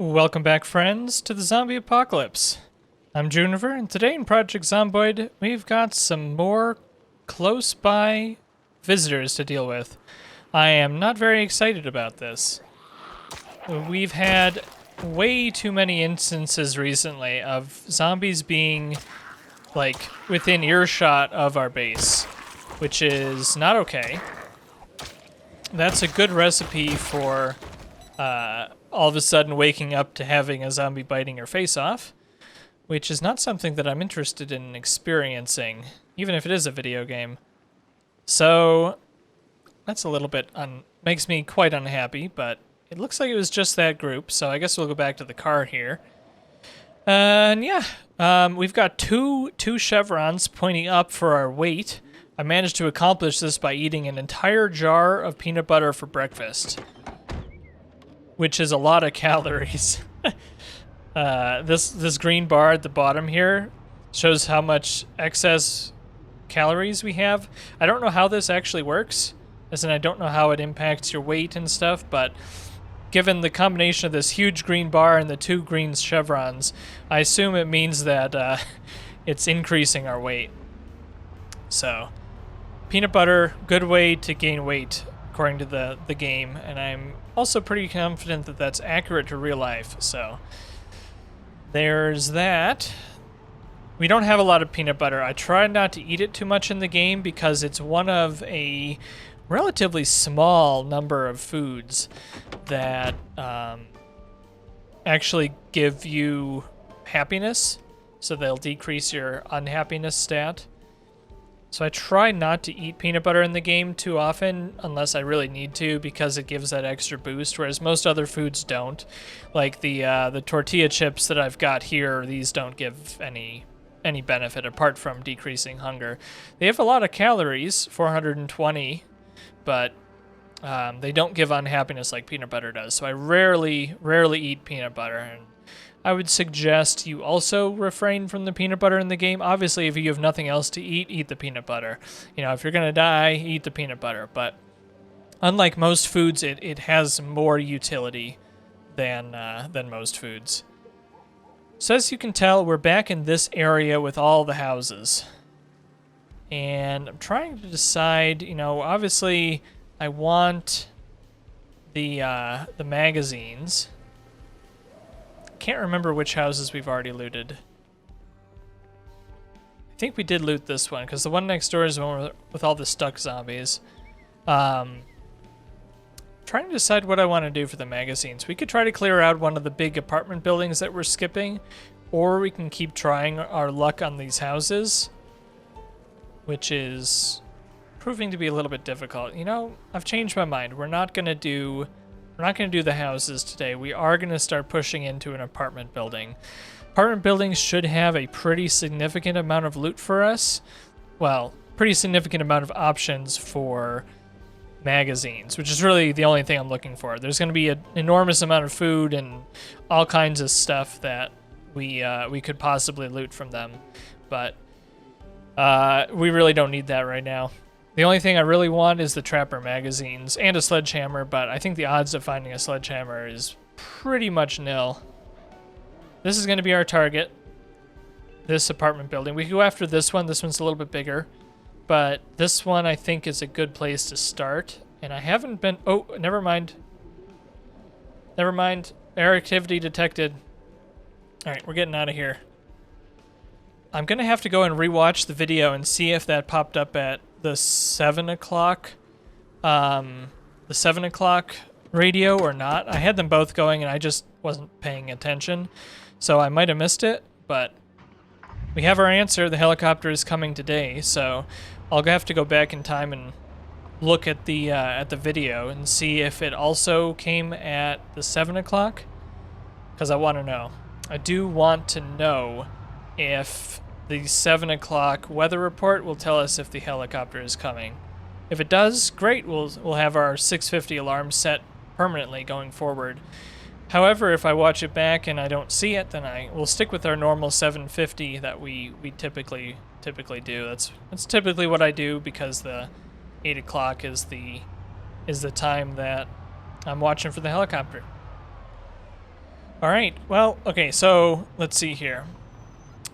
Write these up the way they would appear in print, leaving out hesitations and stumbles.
Welcome back, friends, to the zombie apocalypse. I'm Juniper, and today in Project Zomboid, we've got some more close-by visitors to deal with. I am not very excited about this. We've had way too many instances recently of zombies being, like, within earshot of our base, which is not okay. That's a good recipe for, all of a sudden waking up to having a zombie biting your face off, which is not something that I'm interested in experiencing, even if it is a video game. So that's a little bit makes me quite unhappy, but it looks like it was just that group, so I guess we'll go back to the car here. And yeah, we've got two chevrons pointing up for our weight. I managed to accomplish this by eating an entire jar of peanut butter for breakfast, which is a lot of calories. This green bar at the bottom here shows how much excess calories we have. I don't know how this actually works, as in I don't know how it impacts your weight and stuff, but given the combination of this huge green bar and the two green chevrons, I assume it means that it's increasing our weight. So, peanut butter, good way to gain weight, according to the game, and I'm also pretty confident that that's accurate to real life, so there's that. We don't have a lot of peanut butter. I try not to eat it too much in the game because it's one of a relatively small number of foods that actually give you happiness, so they'll decrease your unhappiness stat. So I try not to eat peanut butter in the game too often unless I really need to, because it gives that extra boost, whereas most other foods don't. Like the tortilla chips that I've got here, these don't give any benefit apart from decreasing hunger. They have a lot of calories, 420, but they don't give unhappiness like peanut butter does. So I rarely eat peanut butter, and I would suggest you also refrain from the peanut butter in the game. Obviously, if you have nothing else to eat the peanut butter. You know, if you're gonna die, eat the peanut butter. But unlike most foods, it has more utility than most foods. So as you can tell, we're back in this area with all the houses. And I'm trying to decide, you know, obviously I want the magazines. Can't remember which houses we've already looted. I think we did loot this one, because the one next door is the one with all the stuck zombies. Trying to decide what I want to do for the magazines. We could try to clear out one of the big apartment buildings that we're skipping, or we can keep trying our luck on these houses, which is proving to be a little bit difficult. You know, I've changed my mind. We're not going to do the houses today. We are going to start pushing into an apartment building. Apartment buildings should have a pretty significant amount of loot for us. Well, pretty significant amount of options for magazines, which is really the only thing I'm looking for. There's going to be an enormous amount of food and all kinds of stuff that we could possibly loot from them, but we really don't need that right now. The only thing I really want is the Trapper magazines and a sledgehammer, but I think the odds of finding a sledgehammer is pretty much nil. This is going to be our target, this apartment building. We can go after this one. This one's a little bit bigger, but this one I think is a good place to start. And I haven't been... Oh, never mind. Never mind. Air activity detected. All right, we're getting out of here. I'm going to have to go and rewatch the video and see if that popped up at the 7 o'clock radio or not. I had them both going and I just wasn't paying attention, so I might have missed it, but we have our answer. The helicopter is coming today, so I'll have to go back in time and look at the video and see if it also came at the 7 o'clock, because I want to know. I do want to know if the 7 o'clock weather report will tell us if the helicopter is coming. If it does, great. We'll have our 6:50 alarm set permanently going forward. However, if I watch it back and I don't see it, then I will stick with our normal 7:50 that we typically do. That's typically what I do, because the 8 o'clock is the time that I'm watching for the helicopter. All right. Well, okay. So let's see here.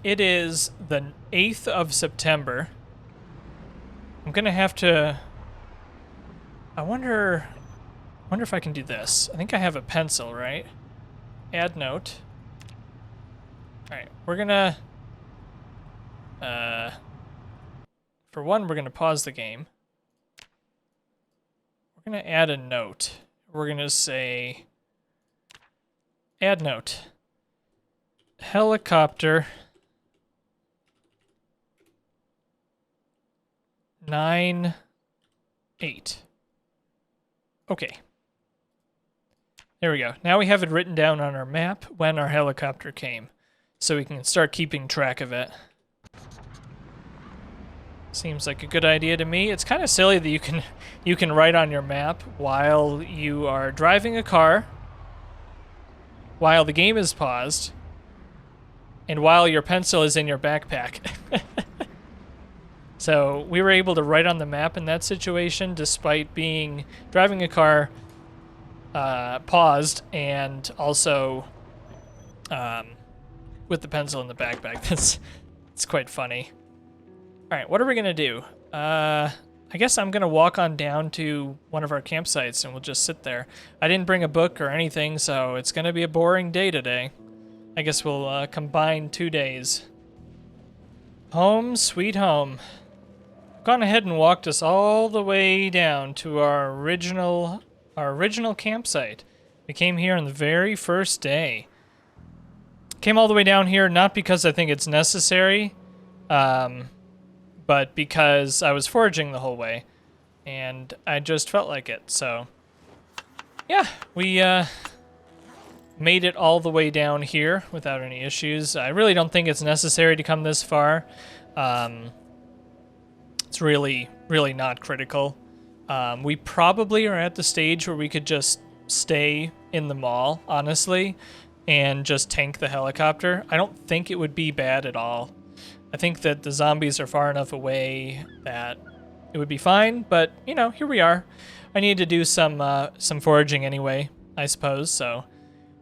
It is the 8th of September. I'm gonna have to. I wonder if I can do this. I think I have a pencil, right? Add note. All right, we're gonna. For one, we're gonna pause the game. We're gonna add a note. We're gonna say. Add note. Helicopter. 9-8. Okay. There we go. Now we have it written down on our map when our helicopter came, so we can start keeping track of it. Seems like a good idea to me. It's kind of silly that you can write on your map while you are driving a car, while the game is paused, and while your pencil is in your backpack. So we were able to write on the map in that situation, despite driving a car, paused, and also with the pencil in the backpack. It's quite funny. All right, what are we gonna do? I guess I'm gonna walk on down to one of our campsites and we'll just sit there. I didn't bring a book or anything, so it's gonna be a boring day today. I guess we'll combine 2 days. Home sweet home. Gone ahead and walked us all the way down to our original campsite. We came here on the very first day. Came all the way down here not because I think it's necessary, but because I was foraging the whole way, and I just felt like it. So, yeah, we made it all the way down here without any issues. I really don't think it's necessary to come this far. It's really not critical. We probably are at the stage where we could just stay in the mall, honestly, and just tank the helicopter. I don't think it would be bad at all. I think that the zombies are far enough away that it would be fine, but, you know, here we are. I need to do some foraging anyway, I suppose, so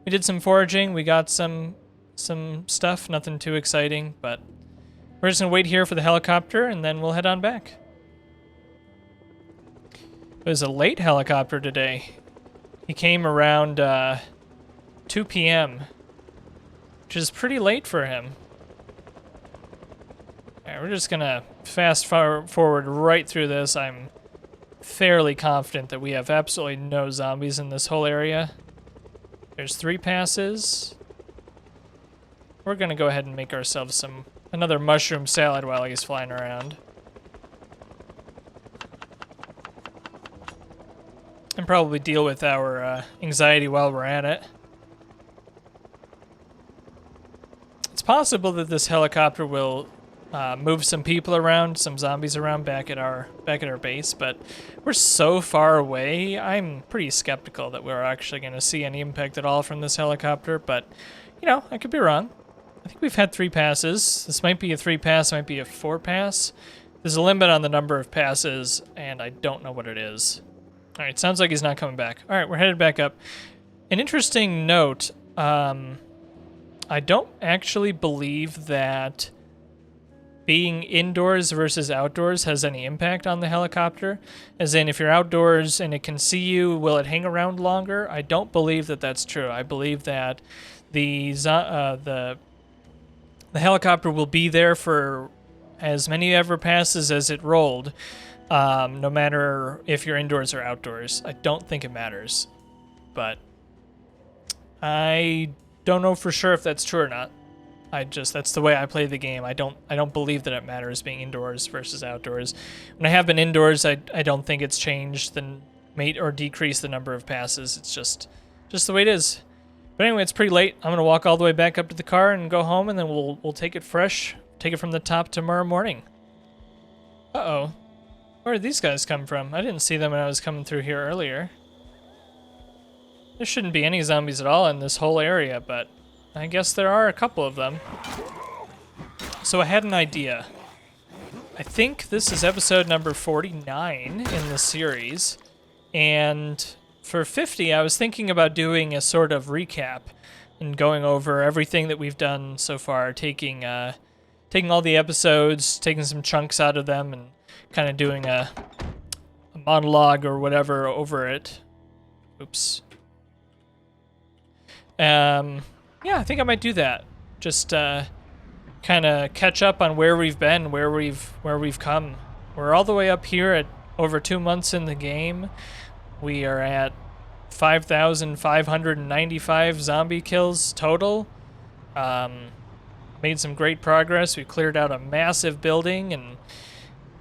we did some foraging. We got some stuff, nothing too exciting, but we're just gonna wait here for the helicopter and then we'll head on back. It was a late helicopter today. He came around 2 p.m., which is pretty late for him. Alright, we're just gonna fast forward right through this. I'm fairly confident that we have absolutely no zombies in this whole area. There's 3 passes. We're gonna go ahead and make ourselves another mushroom salad while he's flying around. And probably deal with our anxiety while we're at it. It's possible that this helicopter will move some people around, some zombies around back at our base, but we're so far away. I'm pretty skeptical that we're actually going to see any impact at all from this helicopter, but you know, I could be wrong. I think we've had 3 passes. This might be a 3 pass, might be a 4 pass. There's a limit on the number of passes, and I don't know what it is. All right, sounds like he's not coming back. All right, we're headed back up. An interesting note, I don't actually believe that being indoors versus outdoors has any impact on the helicopter. As in, if you're outdoors and it can see you, will it hang around longer? I don't believe that that's true. I believe that the helicopter will be there for as many ever passes as it rolled, no matter if you're indoors or outdoors. I don't think it matters, but I don't know for sure if that's true or not. That's the way I play the game. I don't believe that it matters being indoors versus outdoors. When I have been indoors, I don't think it's changed the made or decreased the number of passes. It's just the way it is. But anyway, it's pretty late. I'm gonna walk all the way back up to the car and go home, and then we'll take it fresh, take it from the top tomorrow morning. Uh-oh. Where did these guys come from? I didn't see them when I was coming through here earlier. There shouldn't be any zombies at all in this whole area, but I guess there are a couple of them. So I had an idea. I think this is episode number 49 in the series, and for 50 I was thinking about doing a sort of recap and going over everything that we've done so far, taking all the episodes, taking some chunks out of them, and kind of doing a monologue or whatever over it. Oops. Yeah, I think I might do that. Just kind of catch up on where we've been, where we've come. We're all the way up here at over 2 months in the game. We are at 5,595 zombie kills total. Made some great progress. We cleared out a massive building, and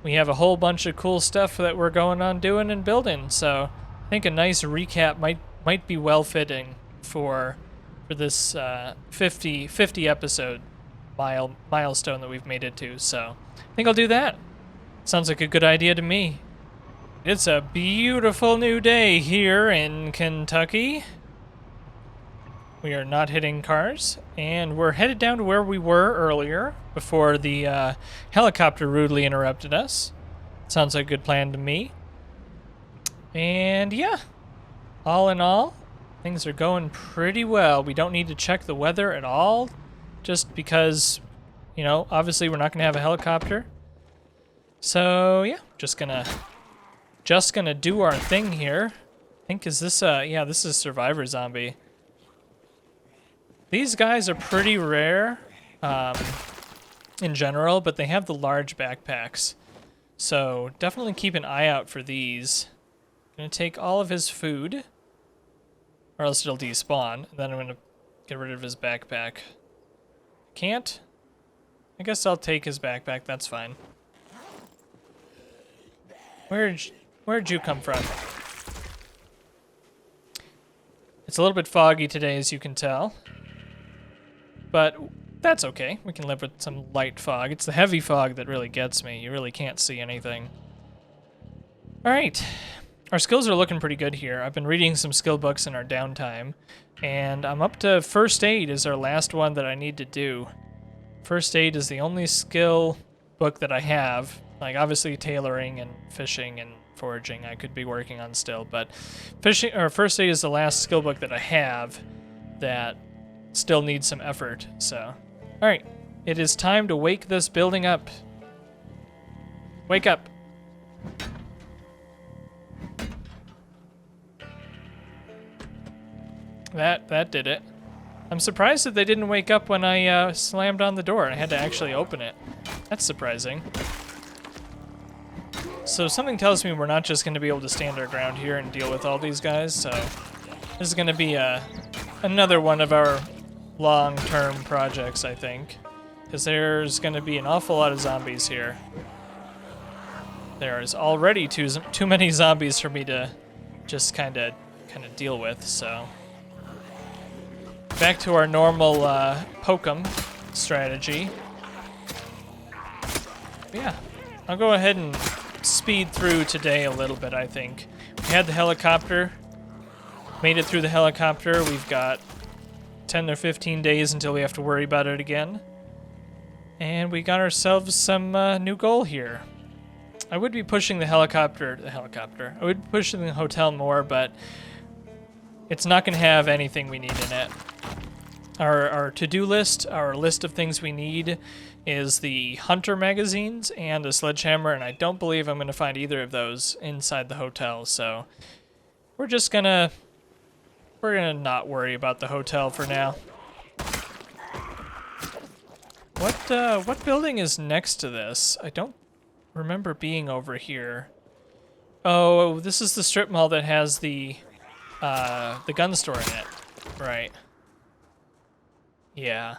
we have a whole bunch of cool stuff that we're going on doing and building. So I think a nice recap might be well fitting for this 50 episode milestone that we've made it to. So I think I'll do that. Sounds like a good idea to me. It's a beautiful new day here in Kentucky. We are not hitting cars, and we're headed down to where we were earlier before the helicopter rudely interrupted us. Sounds like a good plan to me. And yeah, all in all, things are going pretty well. We don't need to check the weather at all, just because, you know, obviously we're not going to have a helicopter. So yeah, just gonna do our thing here. I think, is this yeah, this is Survivor Zombie. These guys are pretty rare in general, but they have the large backpacks. So definitely keep an eye out for these. I'm gonna take all of his food, or else it'll despawn. And then I'm gonna get rid of his backpack. Can't? I guess I'll take his backpack, that's fine. Where'd you come from? It's a little bit foggy today, as you can tell. But that's okay. We can live with some light fog. It's the heavy fog that really gets me. You really can't see anything. Alright. Our skills are looking pretty good here. I've been reading some skill books in our downtime, and I'm up to First Aid is our last one that I need to do. First Aid is the only skill book that I have. Like, obviously tailoring and fishing and foraging I could be working on still, but First Aid is the last skill book that I have that still needs some effort. So, alright, it is time to wake this building up. Wake up. That did it. I'm surprised that they didn't wake up when I slammed on the door. I had to actually open it. That's surprising. So something tells me we're not just going to be able to stand our ground here and deal with all these guys, so this is going to be another one of our long-term projects, I think, because there's going to be an awful lot of zombies here. There is already too many zombies for me to just kind of deal with, so back to our normal poke 'em strategy. But yeah, I'll go ahead and speed through today a little bit, I think. We had the helicopter, made it through the helicopter. We've got 10 or 15 days until we have to worry about it again. And we got ourselves some new goal here. I would be pushing the helicopter. I would be pushing the hotel more, but it's not going to have anything we need in it. Our to-do list, our list of things we need, is the Hunter magazines and a sledgehammer, and I don't believe I'm going to find either of those inside the hotel, so we're gonna not worry about the hotel for now. What building is next to this? I don't remember being over here. Oh, this is the strip mall that has the gun store in it. Right. Yeah.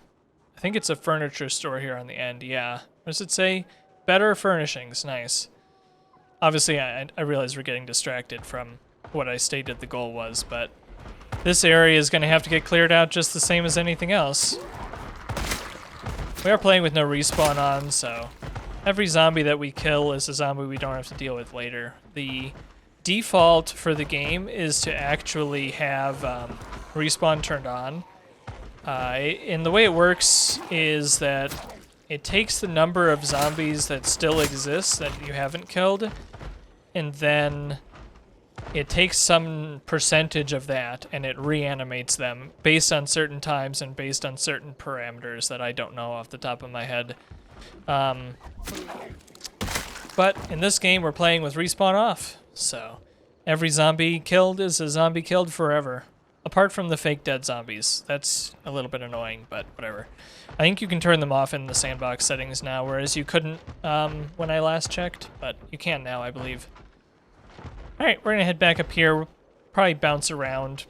I think it's a furniture store here on the end. Yeah. What does it say? Better furnishings. Nice. Obviously, I realize we're getting distracted from what I stated the goal was, but this area is going to have to get cleared out just the same as anything else. We are playing with no respawn on, so every zombie that we kill is a zombie we don't have to deal with later. The default for the game is to actually have respawn turned on. And the way it works is that it takes the number of zombies that still exist that you haven't killed, and then it takes some percentage of that and it reanimates them based on certain times and based on certain parameters that I don't know off the top of my head. But in this game, we're playing with respawn off, so every zombie killed is a zombie killed forever. Apart from the fake dead zombies. That's a little bit annoying, but whatever. I think you can turn them off in the sandbox settings now, whereas you couldn't when I last checked, but you can now, I believe. Alright, we're gonna head back up here. We'll probably bounce around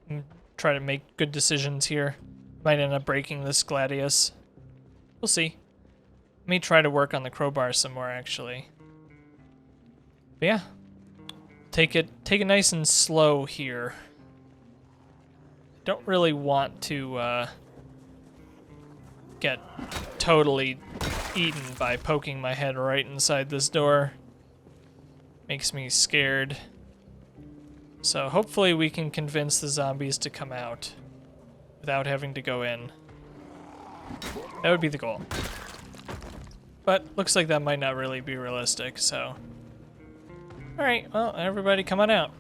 and try to make good decisions here. Might end up breaking this Gladius. We'll see. Let me try to work on the crowbar some more, actually. But yeah. Take it nice and slow here. Don't really want to get totally eaten by poking my head right inside this door. Makes me scared. So hopefully we can convince the zombies to come out without having to go in. That would be the goal. But looks like that might not really be realistic, so... Alright, well, everybody come on out.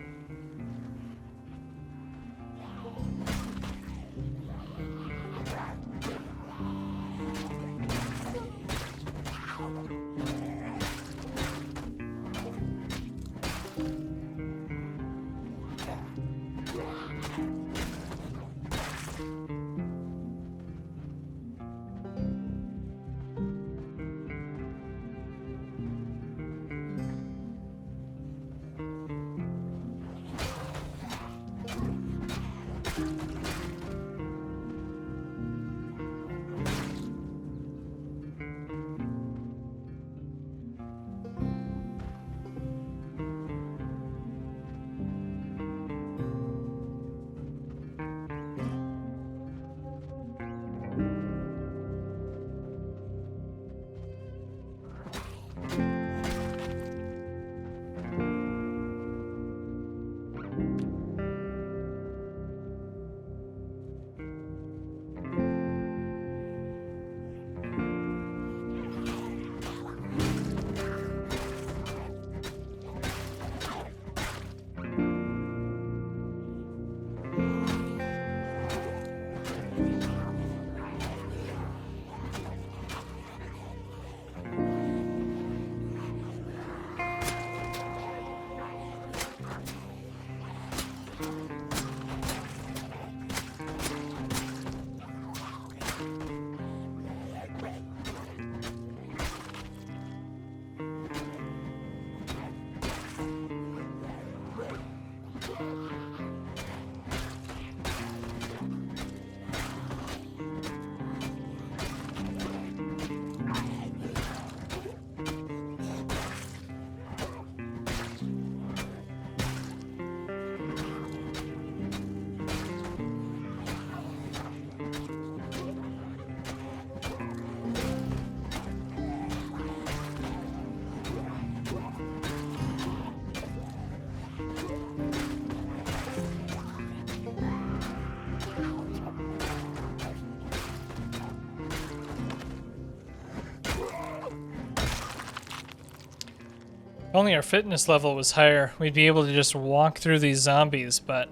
If only our fitness level was higher, we'd be able to just walk through these zombies, but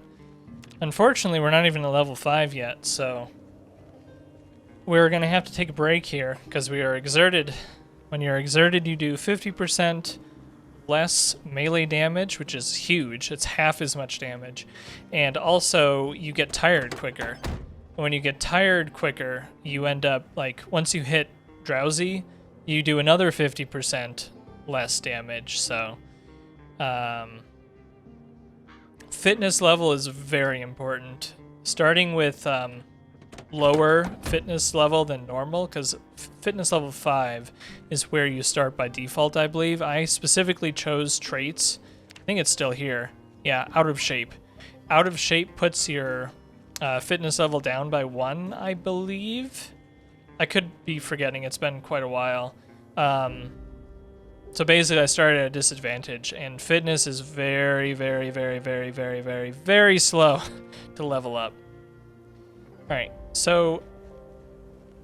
unfortunately we're not even at level 5 yet, so we're going to have to take a break here because we are exerted. When you're exerted, you do 50% less melee damage, which is huge. It's half as much damage. And also, you get tired quicker. When you get tired quicker, you end up, like, once you hit drowsy, you do another 50% less damage. So, fitness level is very important. Starting with lower fitness level than normal, because fitness level 5 is where you start by default, I believe. I specifically chose traits. I think it's still here. Yeah, out of shape. Out of shape puts your fitness level down by 1, I believe. I could be forgetting. It's been quite a while. So basically, I started at a disadvantage, and fitness is very, very, very, very, very, very, very slow to level up. All right, so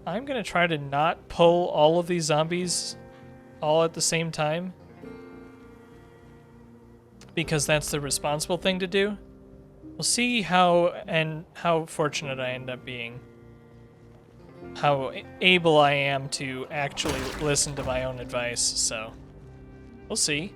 I'm gonna try to not pull all of these zombies all at the same time, because that's the responsible thing to do. We'll see how fortunate I end up being. How able I am to actually listen to my own advice, so we'll see.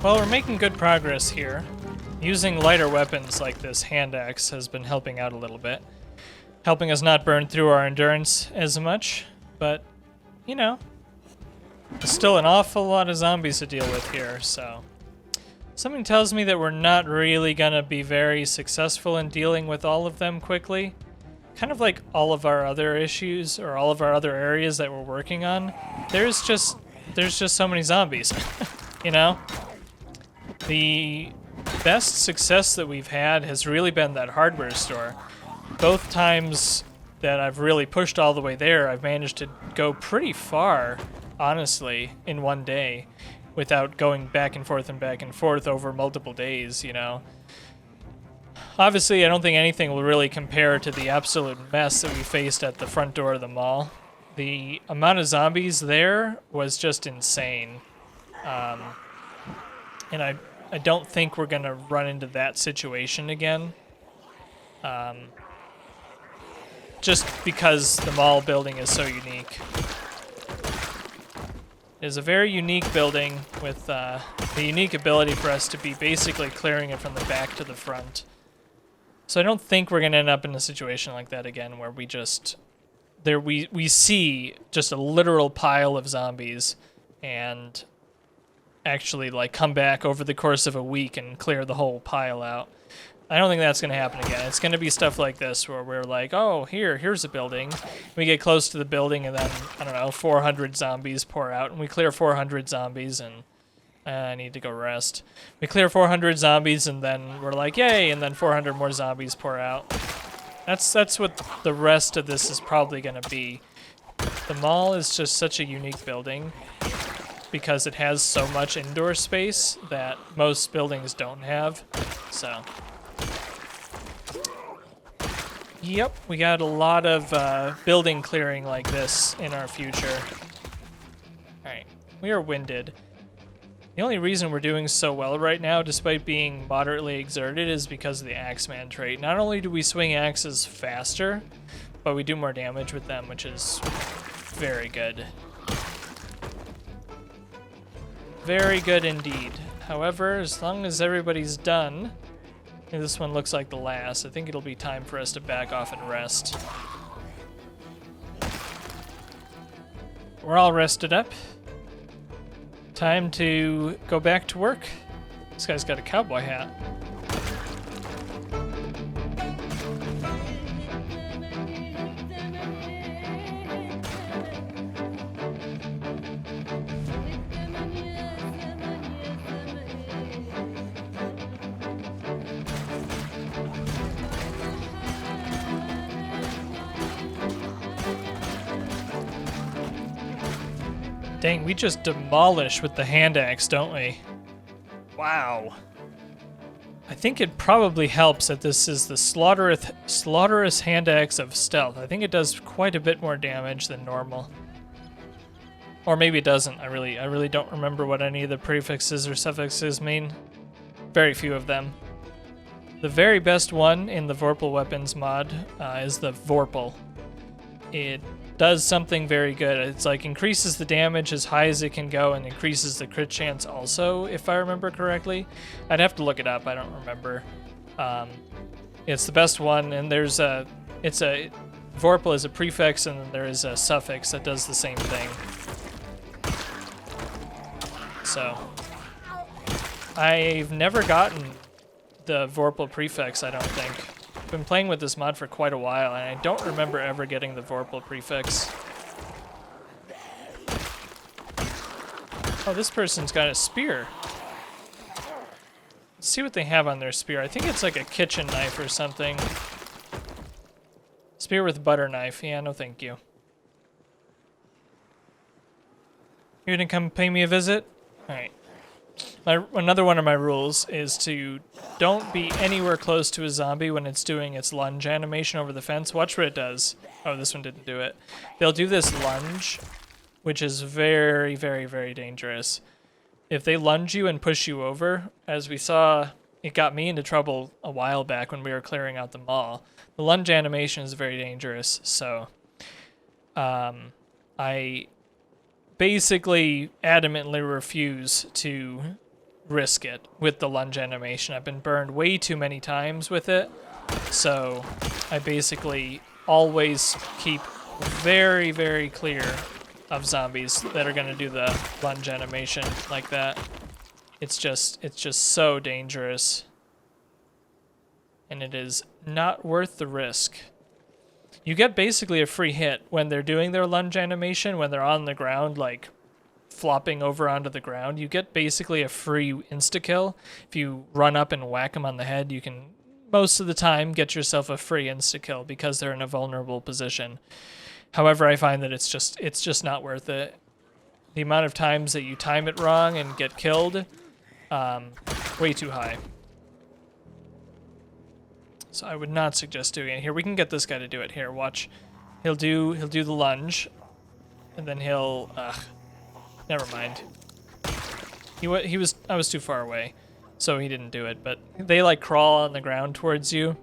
Well, we're making good progress here. Using lighter weapons like this hand axe has been helping out a little bit. Helping us not burn through our endurance as much, but, you know, there's still an awful lot of zombies to deal with here, so. Something tells me that we're not really gonna be very successful in dealing with all of them quickly. Kind of like all of our other issues, or all of our other areas that we're working on. There's just so many zombies, you know? The best success that we've had has really been that hardware store. Both times that I've really pushed all the way there, I've managed to go pretty far, honestly, in one day, without going back and forth over multiple days, you know. Obviously, I don't think anything will really compare to the absolute mess that we faced at the front door of the mall. The amount of zombies there was just insane. And I don't think we're going to run into that situation again. Just because the mall building is so unique. It is a very unique building with the unique ability for us to be basically clearing it from the back to the front. So I don't think we're going to end up in a situation like that again where we just... we see just a literal pile of zombies and actually like come back over the course of a week and clear the whole pile out. I don't think that's going to happen again. It's going to be stuff like this where we're like, oh, here's a building. We get close to the building and then, I don't know, 400 zombies pour out and we clear 400 zombies and I need to go rest. We clear 400 zombies and then we're like, yay, and then 400 more zombies pour out. That's what the rest of this is probably going to be. The mall is just such a unique building because it has so much indoor space that most buildings don't have. So, yep, we got a lot of building clearing like this in our future. Alright, we are winded. The only reason we're doing so well right now, despite being moderately exerted, is because of the Axeman trait. Not only do we swing axes faster, but we do more damage with them, which is very good. Very good indeed. However, as long as everybody's done, and this one looks like the last, I think it'll be time for us to back off and rest. We're all rested up. Time to go back to work. This guy's got a cowboy hat. Dang, we just demolish with the hand axe, don't we? Wow. I think it probably helps that this is the slaughterous hand axe of stealth. I think it does quite a bit more damage than normal. Or maybe it doesn't. I really don't remember what any of the prefixes or suffixes mean. Very few of them. The very best one in the Vorpal Weapons mod is the Vorpal. It does something very good. It's like increases the damage as high as it can go and increases the crit chance also, if I remember correctly. I'd have to look it up. I don't remember. It's the best one, and Vorpal is a prefix, and then there is a suffix that does the same thing. So I've never gotten the Vorpal prefix, I don't think. I've been playing with this mod for quite a while, and I don't remember ever getting the Vorpal prefix. Oh, this person's got a spear. Let's see what they have on their spear. I think it's like a kitchen knife or something. Spear with butter knife. Yeah, no thank you. You gonna come pay me a visit? Alright. Another one of my rules is to don't be anywhere close to a zombie when it's doing its lunge animation over the fence. Watch what it does. Oh, this one didn't do it. They'll do this lunge, which is very, very, very dangerous. If they lunge you and push you over, as we saw, it got me into trouble a while back when we were clearing out the mall. The lunge animation is very dangerous, so I basically adamantly refuse to risk it with the lunge animation. I've been burned way too many times with it, so I basically always keep very, very clear of zombies that are going to do the lunge animation like that. It's just so dangerous, and it is not worth the risk. You get basically a free hit when they're doing their lunge animation, when they're on the ground, like flopping over onto the ground. You get basically a free insta-kill. If you run up and whack them on the head, you can, most of the time, get yourself a free insta-kill because they're in a vulnerable position. However, I find that it's just not worth it. The amount of times that you time it wrong and get killed, way too high. So I would not suggest doing it here. We can get this guy to do it here. Watch, he'll do the lunge, and then he'll. Never mind. I was too far away, so he didn't do it. But they like crawl on the ground towards you,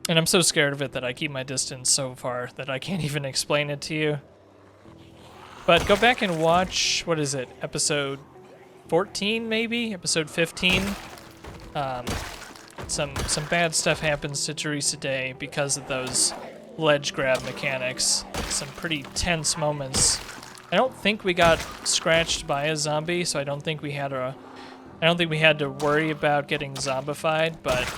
and I'm so scared of it that I keep my distance so far that I can't even explain it to you. But go back and watch. What is it? Episode 14, maybe? Episode 15. Some bad stuff happens to Teresa Day because of those ledge grab mechanics. Some pretty tense moments. I don't think we got scratched by a zombie, so I don't think we had to worry about getting zombified, but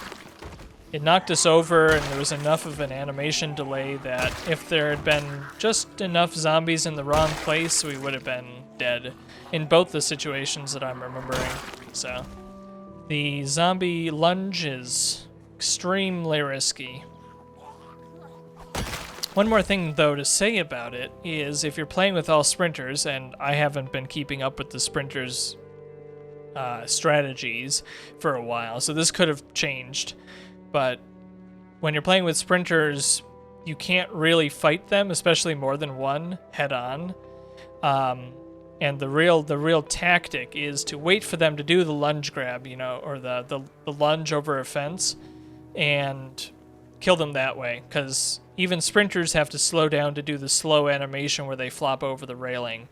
it knocked us over, and there was enough of an animation delay that if there had been just enough zombies in the wrong place, we would have been dead in both the situations that I'm remembering. So the zombie lunge is extremely risky. One more thing, though, to say about it is if you're playing with all sprinters, and I haven't been keeping up with the sprinters' strategies for a while, so this could have changed, but when you're playing with sprinters, you can't really fight them, especially more than one, head-on. And the real tactic is to wait for them to do the lunge grab, you know, or the lunge over a fence, and kill them that way, because even sprinters have to slow down to do the slow animation where they flop over the railing.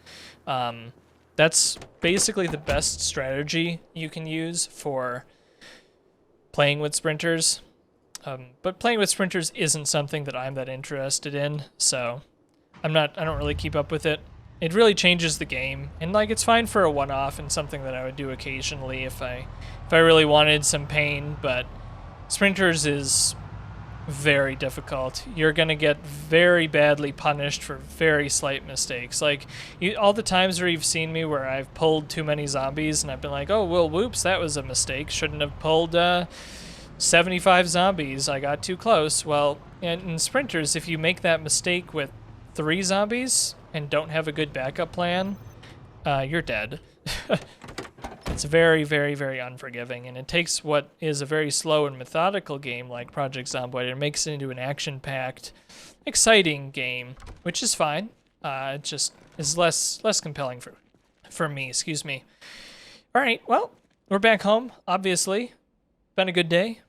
That's basically the best strategy you can use for playing with sprinters. But playing with sprinters isn't something that I'm that interested in, so I don't really keep up with it. It really changes the game, and like it's fine for a one-off and something that I would do occasionally if I really wanted some pain, but sprinters is very difficult. You're gonna get very badly punished for very slight mistakes. Like all the times where you've seen me where I've pulled too many zombies and I've been like, oh well, whoops, that was a mistake. Shouldn't have pulled 75 zombies. I got too close. Well, in sprinters, if you make that mistake with 3 zombies and don't have a good backup plan, you're dead. It's very, very, very unforgiving, and it takes what is a very slow and methodical game like Project Zomboid and makes it into an action-packed, exciting game, which is fine. It just is less compelling for me. Excuse me. All right, well, we're back home. Obviously, been a good day.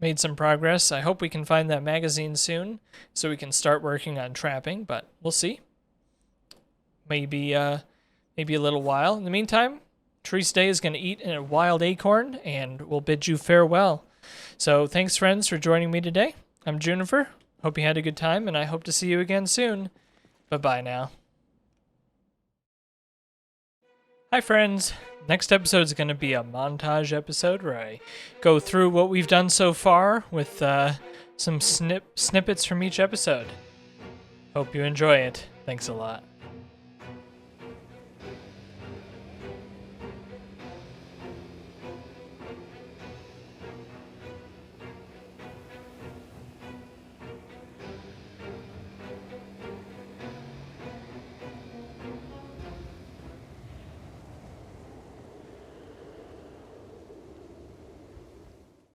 Made some progress. I hope we can find that magazine soon, so we can start working on trapping. But we'll see. Maybe a little while. In the meantime, Therese Day is going to eat a wild acorn, and we'll bid you farewell. So thanks, friends, for joining me today. I'm Junifer. Hope you had a good time, and I hope to see you again soon. Bye-bye now. Hi, friends. Next episode is going to be a montage episode where I go through what we've done so far with some snippets from each episode. Hope you enjoy it. Thanks a lot.